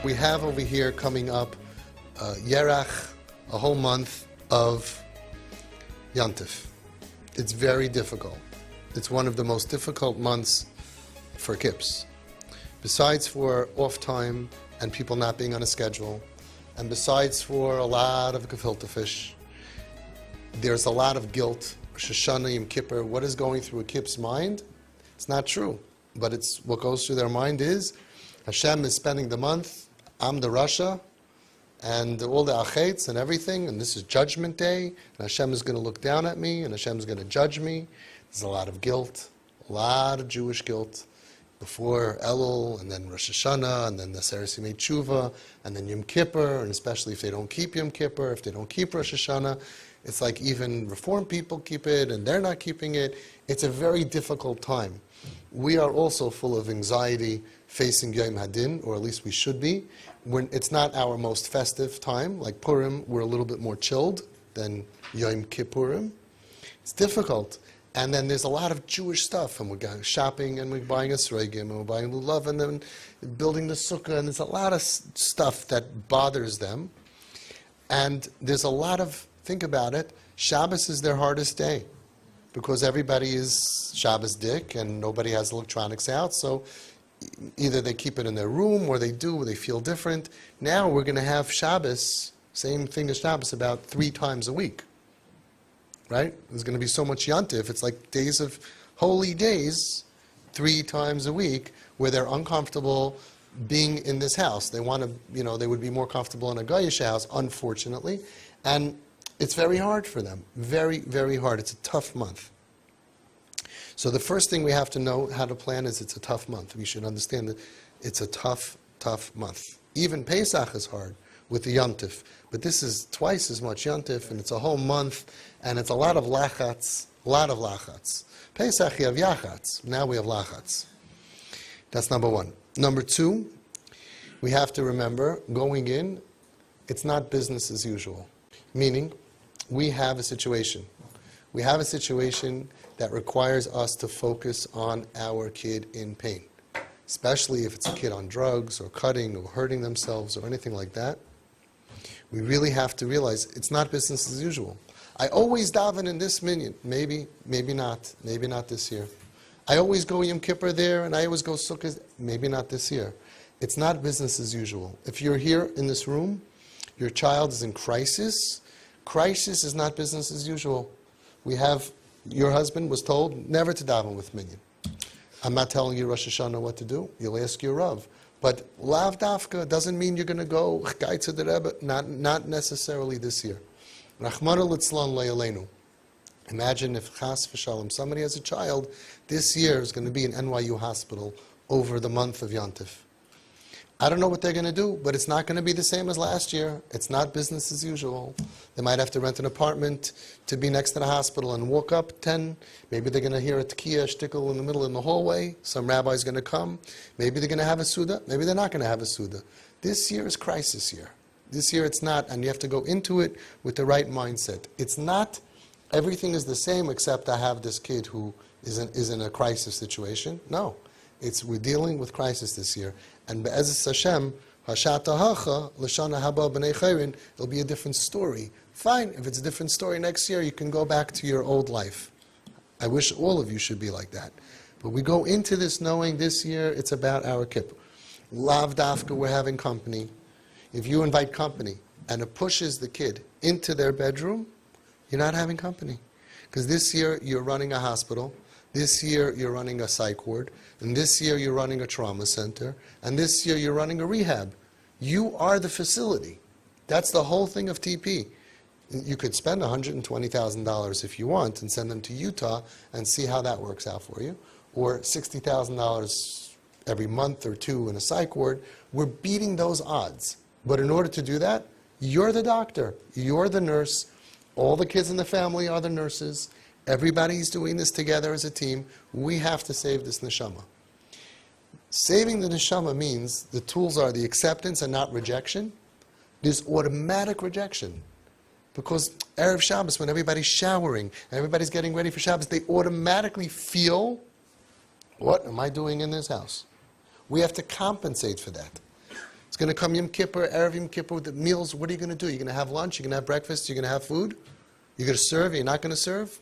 We have over here coming up Yerach, a whole month of Yantif. It's very difficult. It's one of the most difficult months for kips. Besides for off time and people not being on a schedule, and besides for a lot of gefilte fish, there's a lot of guilt. Rosh Hashana, Yom Kippur, what is going through a kip's mind? It's not true, but it's what goes through their mind is Hashem is spending the month, I'm the Rasha, and all the achetz and everything, and this is Judgment Day, and Hashem is going to look down at me, and Hashem is going to judge me. There's a lot of guilt, a lot of Jewish guilt before Elul, and then Rosh Hashanah, and then the Seres Yimei Tshuva, and then Yom Kippur, and especially if they don't keep Yom Kippur, if they don't keep Rosh Hashanah. It's like even Reform people keep it, and they're not keeping it. It's a very difficult time. We are also full of anxiety facing Yom Hadin, or at least we should be. When it's not our most festive time, like Purim, we're a little bit more chilled than Yom Kippurim. It's difficult. And then there's a lot of Jewish stuff, and we're going shopping, and we're buying a sregim, and we're buying lulav, and then building the sukkah, and there's a lot of stuff that bothers them. And there's a lot of, think about it, Shabbos is their hardest day, because everybody is Shabbos dick, and nobody has electronics out, so either they keep it in their room, or they do, or they feel different. Now we're going to have Shabbos, same thing as Shabbos, about 3 times a week. Right? There's going to be so much yantif. It's like days of holy days, 3 times a week, where they're uncomfortable being in this house. They want to, they would be more comfortable in a Goyish house, unfortunately. And it's very hard for them. Very, very hard. It's a tough month. So the first thing we have to know how to plan is it's a tough month. We should understand that it's a tough, tough month. Even Pesach is hard with the Yantif. But this is twice as much Yantif, and it's a whole month, and it's a lot of lachatz, Pesach, you have yachatz. Now we have lachatz. That's number 1. Number 2, we have to remember, going in, it's not business as usual. Meaning, we have a situation. We have a situation that requires us to focus on our kid in pain. Especially if it's a kid on drugs, or cutting, or hurting themselves, or anything like that. We really have to realize it's not business as usual. I always daven in this minyan. Maybe not. Maybe not this year. I always go Yom Kippur there, and I always go Sukkot. Maybe not this year. It's not business as usual. If you're here in this room, your child is in crisis. Crisis is not business as usual. Your husband was told never to daven with minyan. I'm not telling you Rosh Hashanah what to do. You'll ask your Rav. But lav dafka doesn't mean you're going to go chkai to the Rebbe. Not necessarily this year. Rachmana litzlan le'aleinu. Imagine if chas v'shalom, somebody has a child, this year is going to be in NYU hospital over the month of Yantif. I don't know what they're going to do, but it's not going to be the same as last year. It's not business as usual. They might have to rent an apartment to be next to the hospital and walk up 10. Maybe they're going to hear a tekiah shtickle in the middle in the hallway. Some rabbi's going to come. Maybe they're going to have a Suda. Maybe they're not going to have a Suda. This year is crisis year. This year it's not, and you have to go into it with the right mindset. It's not, everything is the same except I have this kid who is in a crisis situation. No. We're dealing with crisis this year. And be'ezus Hashem, Hashata hacha, l'shana haba b'nei chayrin, it'll be a different story. Fine, if it's a different story next year, you can go back to your old life. I wish all of you should be like that. But we go into this knowing this year it's about our kippur. Lav dafka, we're having company. If you invite company and it pushes the kid into their bedroom, you're not having company. Because this year you're running a hospital. This year you're running a psych ward, and this year you're running a trauma center, and this year you're running a rehab. You are the facility. That's the whole thing of TP. You could spend $120,000 if you want and send them to Utah and see how that works out for you, or $60,000 every month or 2 in a psych ward. We're beating those odds. But in order to do that, you're the doctor, you're the nurse, all the kids in the family are the nurses. Everybody's doing this together as a team. We have to save this neshama. Saving the neshama means the tools are the acceptance and not rejection. There's automatic rejection. Because Erev Shabbos, when everybody's showering, and everybody's getting ready for Shabbos, they automatically feel, what am I doing in this house? We have to compensate for that. It's going to come Yom Kippur, Erev Yom Kippur, with the meals. What are you going to do? You're going to have lunch? You're going to have breakfast? You're going to have food? You're going to serve? You're not going to serve?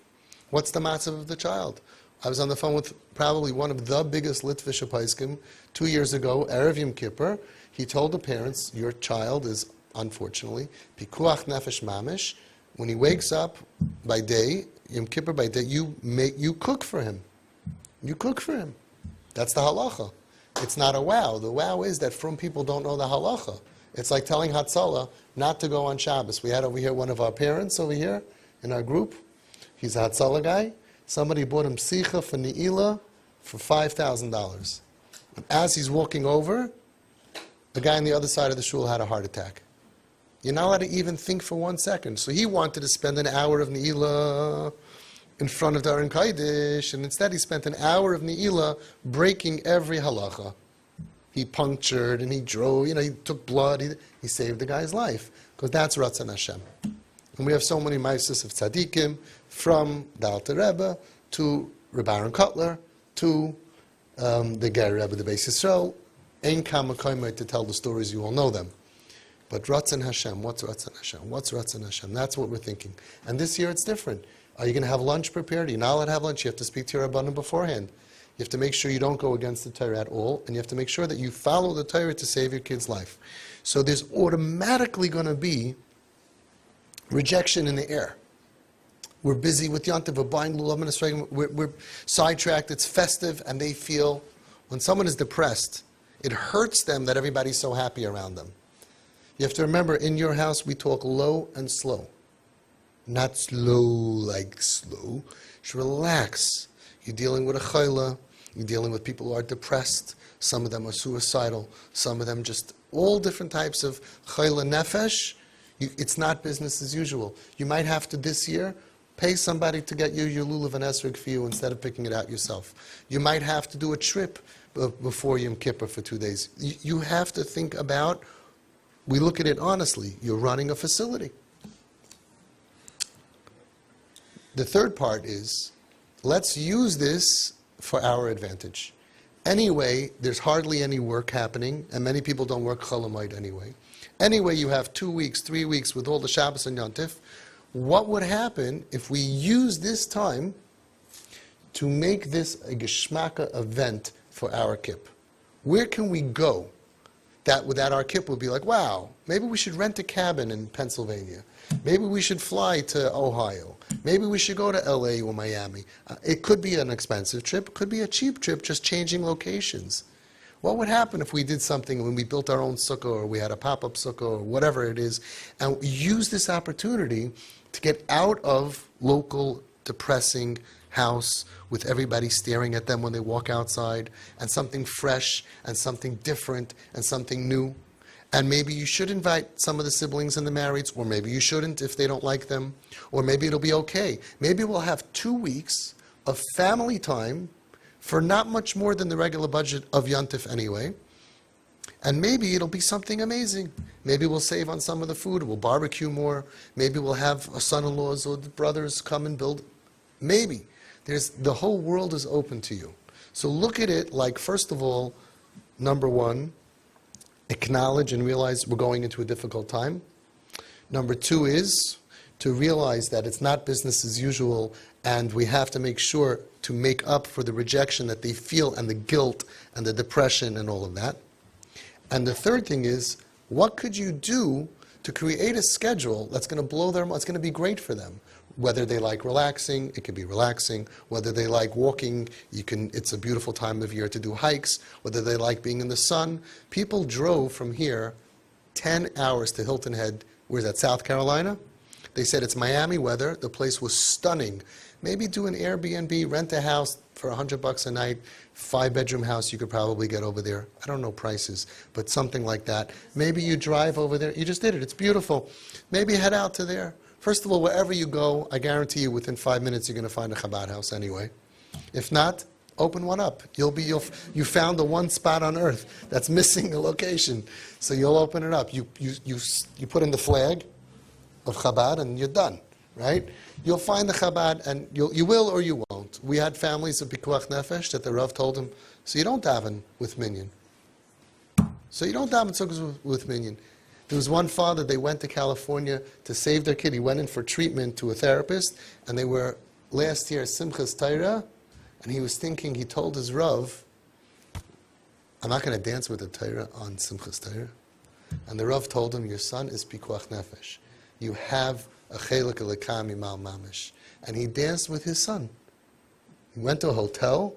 What's the matzav of the child? I was on the phone with probably one of the biggest Litvish Apaiskim 2 years ago, Erev Yom Kippur. He told the parents, your child is, unfortunately, pikuach nefesh mamish. When he wakes up by day, Yom Kippur by day, you cook for him. You cook for him. That's the halacha. It's not a wow. The wow is that frum people don't know the halacha. It's like telling Hatzalah not to go on Shabbos. We had over here one of our parents over here in our group. He's a Hatzalah guy. Somebody bought him sicha for Ne'ilah for $5,000. And as he's walking over, the guy on the other side of the shul had a heart attack. You're not allowed to even think for 1 second. So he wanted to spend an hour of Ne'ilah in front of Daran Kaidish, and instead he spent an hour of Ne'ilah breaking every halacha. He punctured and he drove, he took blood. He saved the guy's life, because that's Ratzon Hashem. And we have so many ma'asos of tzaddikim, from the Alter Rebbe to Reb Aaron Kotler to the Ger Rebbe, the Beis Yisrael. Ein kama koimah to tell the stories, you all know them. But Ratzon Hashem, what's Ratzon Hashem? What's Ratzon Hashem? That's what we're thinking. And this year it's different. Are you going to have lunch prepared? You're not allowed to have lunch. You have to speak to your Rabbanim beforehand. You have to make sure you don't go against the Torah at all, and you have to make sure that you follow the Torah to save your kid's life. So there's automatically going to be rejection in the air. We're busy with Yontif, we're buying Lulav and Esrogim, we're sidetracked, it's festive, and they feel, when someone is depressed, it hurts them that everybody's so happy around them. You have to remember, in your house, we talk low and slow. Not slow like slow. Just relax. You're dealing with a chayla, you're dealing with people who are depressed, some of them are suicidal, some of them just all different types of chayla nefesh. It's not business as usual. You might have to, this year, pay somebody to get you your lulav and esrog for you instead of picking it out yourself. You might have to do a trip before Yom Kippur for 2 days. You have to think about, we look at it honestly, you're running a facility. The third part is, let's use this for our advantage. Anyway, there's hardly any work happening, and many people don't work Chol Hamoed anyway. Anyway, you have 2 weeks, 3 weeks with all the Shabbos and Yontif. What would happen if we use this time to make this a Geshmaka event for our Kipp? Where can we go that our Kipp will be like, wow, maybe we should rent a cabin in Pennsylvania. Maybe we should fly to Ohio. Maybe we should go to LA or Miami. It could be an expensive trip. It could be a cheap trip, just changing locations. What would happen if we did something when we built our own sukkah, or we had a pop-up sukkah, or whatever it is, and use this opportunity to get out of local, depressing house with everybody staring at them when they walk outside, and something fresh, and something different, and something new. And maybe you should invite some of the siblings and the marrieds, or maybe you shouldn't if they don't like them, or maybe it'll be okay. Maybe we'll have 2 weeks of family time for not much more than the regular budget of Yontif anyway. And maybe it'll be something amazing. Maybe we'll save on some of the food, we'll barbecue more, maybe we'll have son-in-laws or the brothers come and build. Maybe. The whole world is open to you. So look at it like, first of all, number one, acknowledge and realize we're going into a difficult time. Number two is to realize that it's not business as usual, and we have to make sure to make up for the rejection that they feel, and the guilt and the depression and all of that. And the third thing is, what could you do to create a schedule that's going to blow their mind? It's going to be great for them. Whether they like relaxing, it could be relaxing. Whether they like walking, it's a beautiful time of year to do hikes. Whether they like being in the sun. People drove from here 10 hours to Hilton Head. Where's that, South Carolina? They said it's Miami weather. The place was stunning. Maybe do an Airbnb, rent a house for $100 a night, 5-bedroom house you could probably get over there. I don't know prices, but something like that. Maybe you drive over there. You just did it. It's beautiful. Maybe head out to there. First of all, wherever you go, I guarantee you within 5 minutes you're going to find a Chabad house anyway. If not, open one up. You found the one spot on earth that's missing a location. So you'll open it up. You put in the flag of Chabad and you're done, right? You'll find the Chabad, and you will or you won't. We had families of Pikuach Nefesh that the Rav told him, so you don't daven with minyan. So you don't daven sukkahs with minyan. There was one father, they went to California to save their kid. He went in for treatment to a therapist, and they were last year Simchas Torah, and he was thinking, he told his Rav, I'm not going to dance with the Torah on Simchas Torah. And the Rav told him, your son is Pikuach Nefesh. You have a chelik elokam imal mamish. And he danced with his son. He went to a hotel,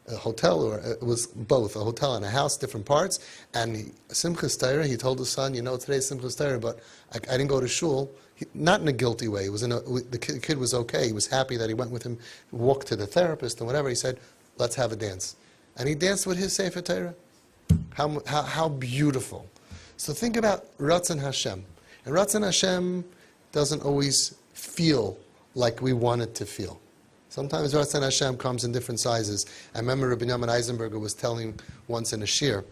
or it was both, a hotel and a house, different parts, and Simchas Torah, he told his son, today's Simchas Torah, but I didn't go to shul, not in a guilty way. It was the kid was okay. He was happy that he went with him, walked to the therapist and whatever. He said, let's have a dance. And he danced with his Sefer Torah. How beautiful. So think about Ratzon Hashem. And Ratzon Hashem doesn't always feel like we want it to feel. Sometimes Ratzon Hashem comes in different sizes. I remember Rabbi Yaman Eisenberger was telling once in a shir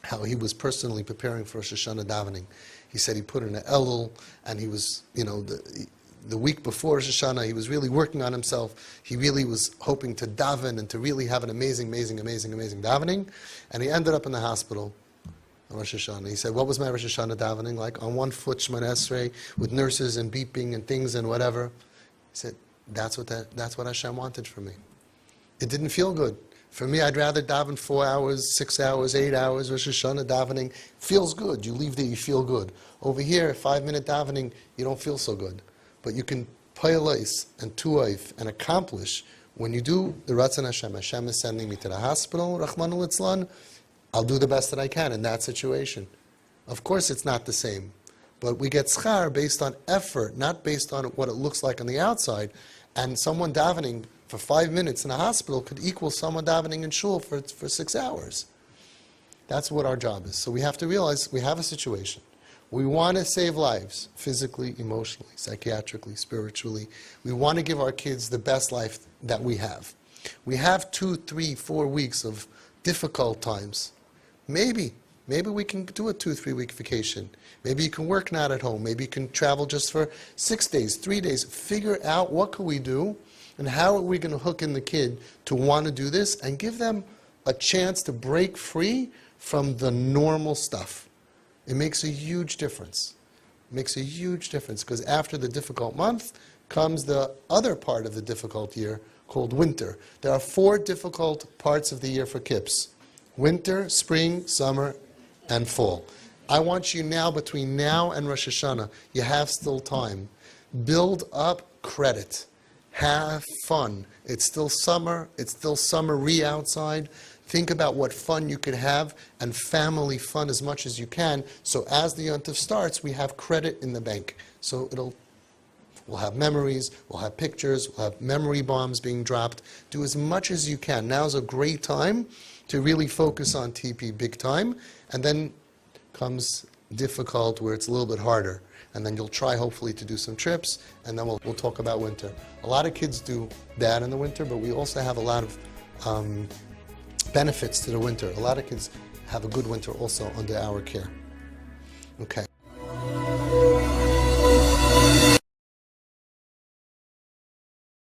how he was personally preparing for Rosh Hashana davening. He said he put in an Elul, and he was, the week before Rosh Hashana, he was really working on himself. He really was hoping to daven and to really have an amazing davening. And he ended up in the hospital on Rosh Hashana. He said, what was my Rosh Hashana davening like? On one foot, Shemona Esrei, with nurses and beeping and things and whatever. He said, that's what Hashem wanted for me. It didn't feel good. For me, I'd rather daven 4 hours, 6 hours, 8 hours. Rosh Hashanah davening feels good. You leave there, you feel good. Over here, 5-minute davening, you don't feel so good. But you can payalais and tuaif and accomplish when you do the Ratzon Hashem. Hashem is sending me to the hospital, Rahman al-Itzlan. I'll do the best that I can in that situation. Of course, it's not the same. But we get schar based on effort, not based on what it looks like on the outside. And someone davening for 5 minutes in a hospital could equal someone davening in shul for 6 hours. That's what our job is. So we have to realize we have a situation. We want to save lives, physically, emotionally, psychiatrically, spiritually. We want to give our kids the best life that we have. We have 2, 3, 4 weeks of difficult times. Maybe we can do a 2-3 week vacation. Maybe you can work not at home. Maybe you can travel just for 6 days, 3 days. Figure out what can we do and how are we going to hook in the kid to want to do this and give them a chance to break free from the normal stuff. It makes a huge difference. It makes a huge difference because after the difficult month comes the other part of the difficult year called winter. There are 4 difficult parts of the year for kids. Winter, spring, summer, and fall. I want you now, between now and Rosh Hashanah, you have still time. Build up credit. Have fun. It's still summer. It's still summery outside. Think about what fun you could have and family fun as much as you can. So as the Yontif starts, we have credit in the bank. So we'll have memories, we'll have pictures, we'll have memory bombs being dropped. Do as much as you can. Now's a great time to really focus on TP big time. And then comes difficult where it's a little bit harder. And then you'll try hopefully to do some trips, and then we'll talk about winter. A lot of kids do bad in the winter, but we also have a lot of benefits to the winter. A lot of kids have a good winter also under our care. Okay.